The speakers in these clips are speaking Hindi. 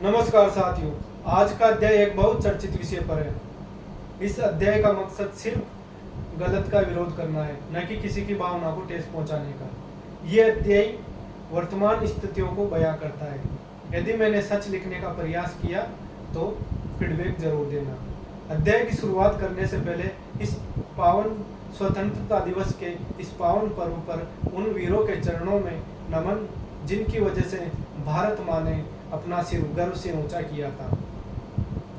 नमस्कार साथियों, आज का अध्याय एक बहुत चर्चित विषय पर है। इस अध्याय का मकसद सिर्फ गलत का विरोध करना है, न कि किसी की भावना को ठेस पहुंचाने का। यह अध्याय वर्तमान स्थितियों को बयां करता है। यदि मैंने सच लिखने का प्रयास किया तो फीडबैक जरूर देना। अध्याय की शुरुआत करने से पहले इस पावन स्वतंत्रता दिवस के इस पावन पर्व पर उन वीरों के चरणों में नमन जिनकी वजह से भारत माँ ने अपना सिर गर्व से ऊंचा किया था।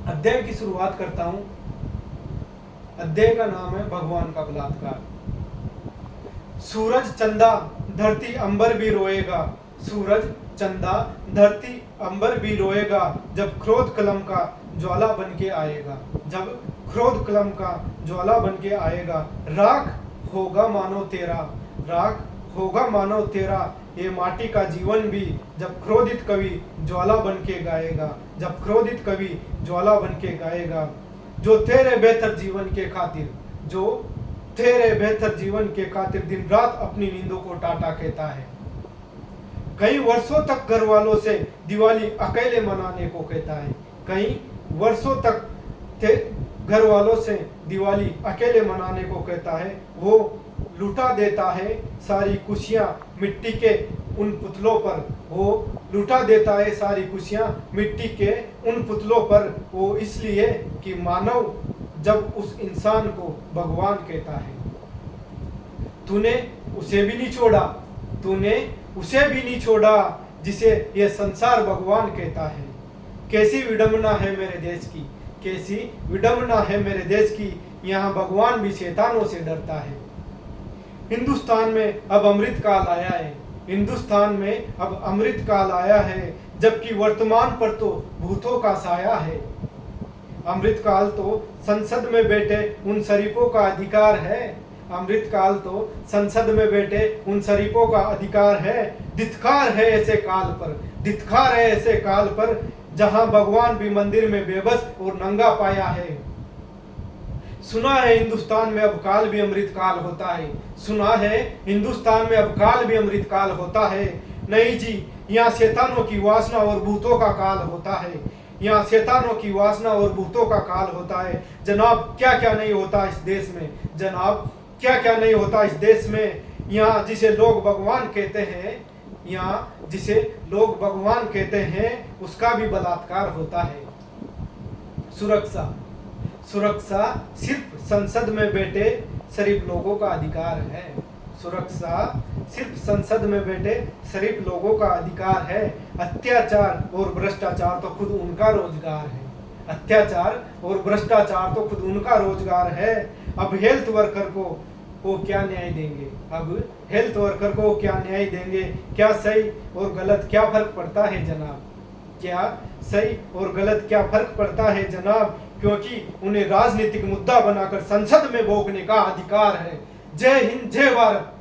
अध्याय की शुरुआत करता हूं। अध्याय का नाम है भगवान का बलात्कार। सूरज चंदा धरती अंबर भी रोएगा, सूरज चंदा धरती अंबर भी रोएगा, जब क्रोध कलम का ज्वाला बन के आएगा, जब क्रोध कलम का ज्वाला बन के आएगा। राख होगा मानो तेरा, राख होगा मानो तेरा ये माटी का जीवन भी, जब क्रोधित कवि ज्वाला बन के गाएगा, जब क्रोधित कवि ज्वाला बन के गाएगा। जो तेरे बेहतर जीवन के खातिर, जो तेरे बेहतर जीवन के खातिर दिन रात अपनी नींदों को टाटा कहता है। कई वर्षों तक घर वालों से दिवाली अकेले मनाने को कहता है, कई वर्षों तक घर वालों से दिवाली अकेले मनाने को कहता है। वो लुटा देता है सारी खुशियां मिट्टी के उन पुतलों पर, वो लुटा देता है सारी खुशियां मिट्टी के उन पुतलों पर। वो इसलिए कि मानव जब उस इंसान को भगवान कहता है। तूने उसे भी नहीं छोड़ा, तूने उसे भी नहीं छोड़ा जिसे ये संसार भगवान कहता है। कैसी विडंबना है मेरे देश की, कैसी विडंबना है मेरे देश की, यहाँ भगवान भी शैतानों से डरता है। हिंदुस्तान में अब अमृत काल आया है, हिंदुस्तान में अब अमृत काल आया है, जबकि वर्तमान पर तो भूतों का साया है। अमृत काल तो संसद में बैठे उन शरीफों का अधिकार है, अमृत काल तो संसद में बैठे उन शरीफों का अधिकार है। धिक्कार है ऐसे काल पर, धिक्कार है ऐसे काल पर, जहां भगवान भी मंदिर में बेबस और नंगा पाया है। सुना है हिंदुस्तान में अब काल भी अमृत काल होता है, सुना है हिंदुस्तान में अब काल भी अमृत काल होता है। नहीं जी, यहाँ शैतानों की वासना और भूतों का काल होता है, यहाँ शैतानों की वासना और भूतों का काल होता है। जनाब क्या क्या नहीं होता इस देश में, जनाब क्या क्या नहीं होता इस देश में। यहाँ जिसे लोग भगवान कहते हैं, यहाँ जिसे लोग भगवान कहते हैं, उसका भी बलात्कार होता है। सुरक्षा, सुरक्षा सिर्फ संसद में बैठे शरीफ लोगों का अधिकार है, सुरक्षा सिर्फ संसद में बैठे शरीफ लोगों का अधिकार है। अत्याचार और भ्रष्टाचार तो खुद उनका रोजगार है, अत्याचार और भ्रष्टाचार तो खुद उनका रोजगार है। अब हेल्थ वर्कर को क्या न्याय देंगे, अब हेल्थ वर्कर को क्या न्याय देंगे। क्या सही और गलत क्या फर्क पड़ता है जनाब, क्या सही और गलत क्या फर्क पड़ता है जनाब, क्योंकि उन्हें राजनीतिक मुद्दा बनाकर संसद में भोंकने का अधिकार है। जय हिंद, जय भारत।